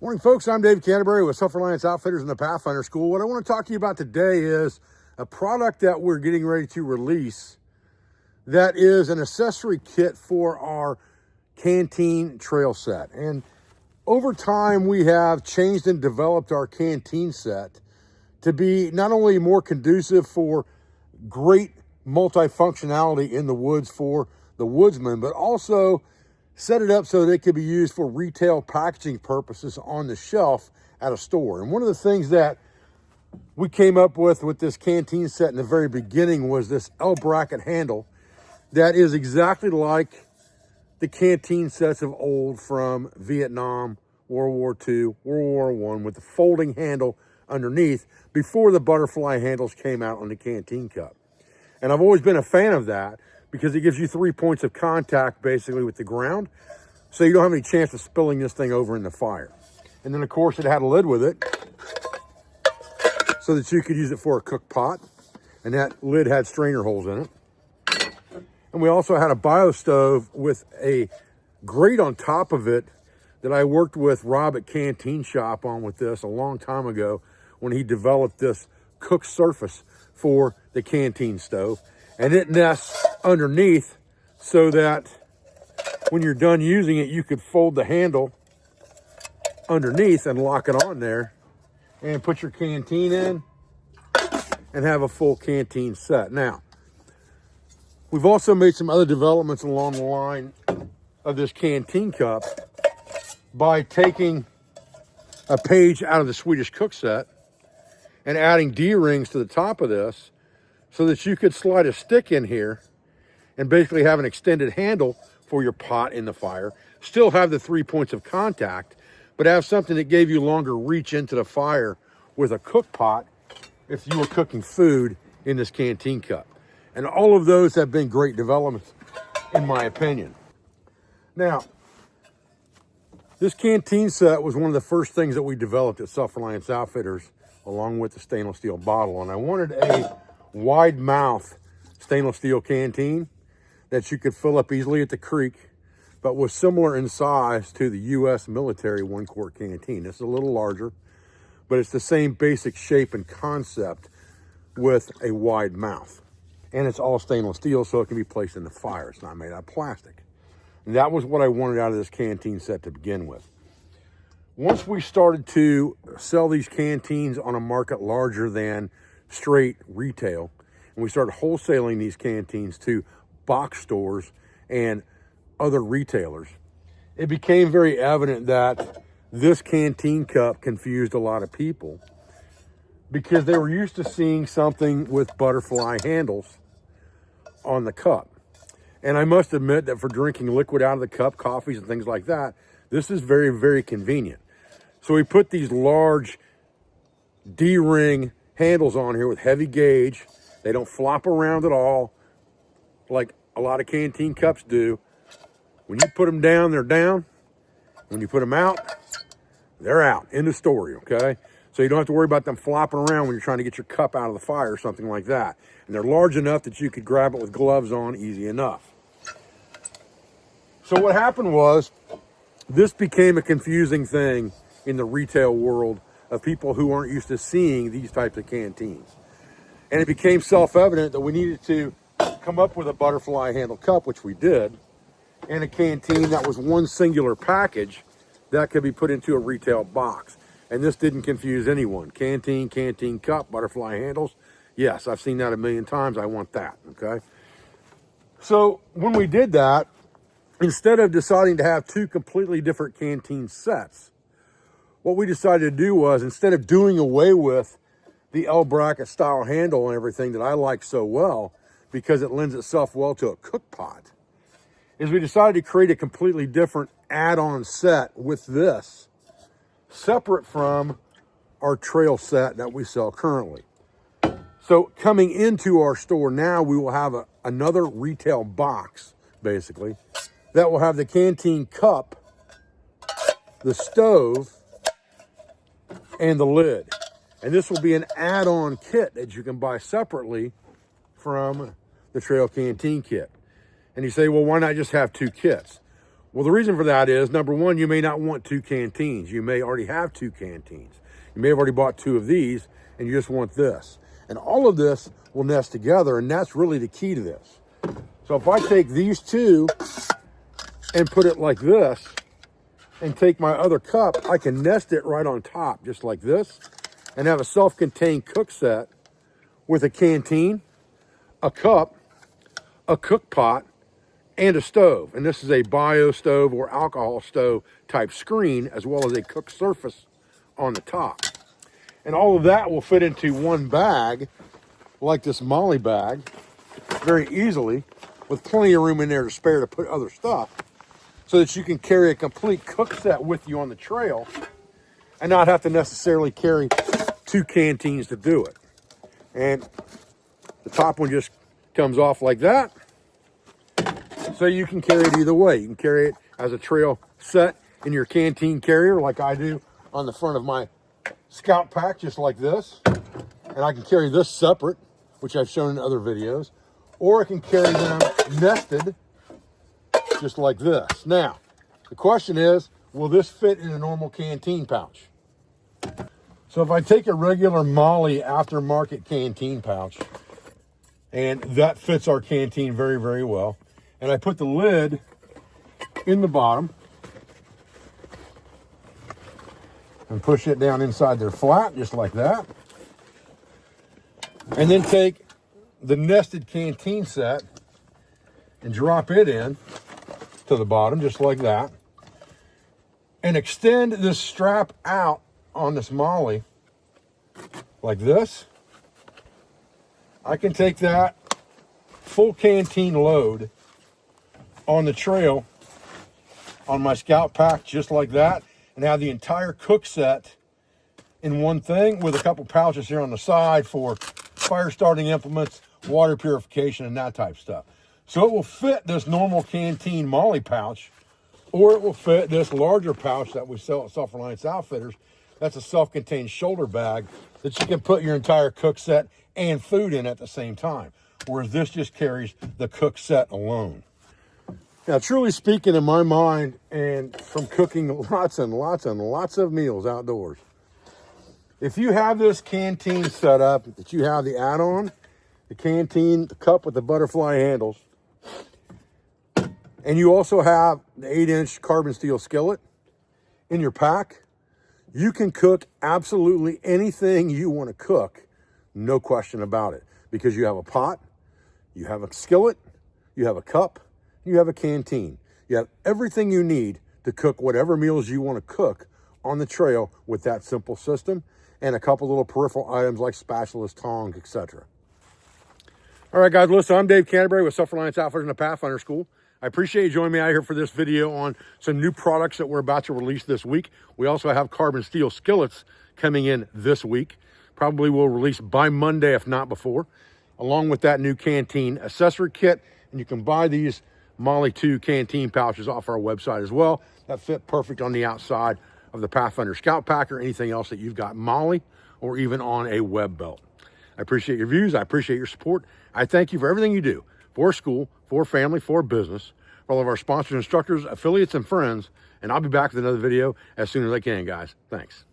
Morning, folks. I'm Dave Canterbury with Self-Reliance Outfitters in the Pathfinder School. What I want to talk to you about today is a product that we're getting ready to release that is an accessory kit for our Canteen Trail Set. And over time, we have changed and developed our Canteen Set to be not only more conducive for great multifunctionality in the woods for the woodsman, but also set it up so that it could be used for retail packaging purposes on the shelf at a store. And one of the things that we came up with this Canteen Set in the very beginning was this L bracket handle that is exactly like the Canteen Sets of old from Vietnam, World War II, World War I, with the folding handle underneath before the butterfly handles came out on the Canteen Cup. And I've always been a fan of that because it gives you 3 points of contact basically with the ground, so you don't have any chance of spilling this thing over in the fire. And then of course it had a lid with it so that you could use it for a cook pot, and that lid had strainer holes in it. And we also had a bio stove with a grate on top of it that I worked with Rob at Canteen Shop on with this a long time ago when he developed this cook surface for the Canteen stove. And it nests underneath so that when you're done using it, you could fold the handle underneath and lock it on there and put your canteen in and have a full Canteen set. Now, we've also made some other developments along the line of this Canteen Cup by taking a page out of the Swedish Cook Set and adding D-rings to the top of this so that you could slide a stick in here and basically have an extended handle for your pot in the fire, still have the 3 points of contact, but have something that gave you longer reach into the fire with a cook pot if you were cooking food in this Canteen Cup. And all of those have been great developments, in my opinion. Now, this Canteen Set was one of the first things that we developed at Self-Reliance Outfitters, along with the stainless steel bottle. And I wanted a wide mouth stainless steel canteen that you could fill up easily at the creek, but was similar in size to the U.S. military 1-quart canteen. This is a little larger, but it's the same basic shape and concept with a wide mouth. And it's all stainless steel, so it can be placed in the fire. It's not made out of plastic. And that was what I wanted out of this Canteen Set to begin with. Once we started to sell these canteens on a market larger than straight retail, and we started wholesaling these canteens to box stores and other retailers, it became very evident that this Canteen Cup confused a lot of people because they were used to seeing something with butterfly handles on the cup. And I must admit that for drinking liquid out of the cup, coffees and things like that, this is very, very convenient. So we put these large D-ring handles on here with heavy gauge. They don't flop around at all like a lot of Canteen Cups do. When you put them down, they're down. When you put them out, they're out. End of story, okay? So you don't have to worry about them flopping around when you're trying to get your cup out of the fire or something like that. And they're large enough that you could grab it with gloves on easy enough. So what happened was, this became a confusing thing in the retail world of people who aren't used to seeing these types of canteens. And it became self-evident that we needed to come up with a butterfly handle cup, which we did, and a canteen that was one singular package that could be put into a retail box. And this didn't confuse anyone. Canteen, Canteen Cup, butterfly handles. Yes, I've seen that a million times. I want that, okay? So when we did that, instead of deciding to have two completely different Canteen sets, what we decided to do was, instead of doing away with the L bracket style handle and everything that I like so well, because it lends itself well to a cook pot, is we decided to create a completely different add-on set with this, separate from our trail set that we sell currently. So coming into our store now, we will have another retail box, basically, that will have the Canteen Cup, the stove, and the lid. And this will be an add-on kit that you can buy separately from the Trail Canteen Kit. And you say, well, why not just have two kits? Well, the reason for that is, number one, you may not want 2 canteens. You may already have 2 canteens. You may have already bought 2 of these, and you just want this. And all of this will nest together, and that's really the key to this. So if I take these 2 and put it like this, and take my other cup, I can nest it right on top, just like this, and have a self-contained cook set with a canteen, a cup, a cook pot, and a stove. And this is a bio stove or alcohol stove type screen, as well as a cook surface on the top. And all of that will fit into one bag, like this Molly bag, very easily, with plenty of room in there to spare to put other stuff, so that you can carry a complete cook set with you on the trail and not have to necessarily carry 2 canteens to do it. And the top one just comes off like that, so you can carry it either way. You can carry it as a trail set in your canteen carrier, like I do on the front of my Scout pack, just like this. And I can carry this separate, which I've shown in other videos, or I can carry them nested, just like this. Now, the question is, will this fit in a normal canteen pouch? So if I take a regular Molly aftermarket canteen pouch, and that fits our canteen very, very well, and I put the lid in the bottom and push it down inside there flat, just like that, and then take the nested canteen set and drop it in to the bottom, just like that, and extend this strap out on this Molly like this, I can take that full canteen load on the trail on my Scout pack, just like that, and have the entire cook set in one thing, with a couple pouches here on the side for fire starting implements, water purification, and that type of stuff. So it will fit this normal canteen Molly pouch, or it will fit this larger pouch that we sell at Self-Reliance Outfitters. That's a self-contained shoulder bag that you can put your entire cook set and food in at the same time, whereas this just carries the cook set alone. Now, truly speaking, in my mind, and from cooking lots and lots and lots of meals outdoors, if you have this canteen set up, that you have the add-on, the canteen, the cup with the butterfly handles, and you also have the 8-inch carbon steel skillet in your pack, you can cook absolutely anything you want to cook, no question about it, because you have a pot, you have a skillet, you have a cup, you have a canteen. You have everything you need to cook whatever meals you want to cook on the trail with that simple system, and a couple little peripheral items like spatulas, tongs, etc. All right, guys, listen, I'm Dave Canterbury with Self-Reliance Outfitters and the Pathfinder School. I appreciate you joining me out here for this video on some new products that we're about to release this week. We also have carbon steel skillets coming in this week. Probably will release by Monday, if not before, along with that new Canteen Accessory Kit. And you can buy these Molly 2 canteen pouches off our website as well. That fit perfect on the outside of the Pathfinder Scout Pack or anything else that you've got Molly, or even on a web belt. I appreciate your views. I appreciate your support. I thank you for everything you do for school, for family, for business, for all of our sponsors, instructors, affiliates, and friends. And I'll be back with another video as soon as I can, guys. Thanks.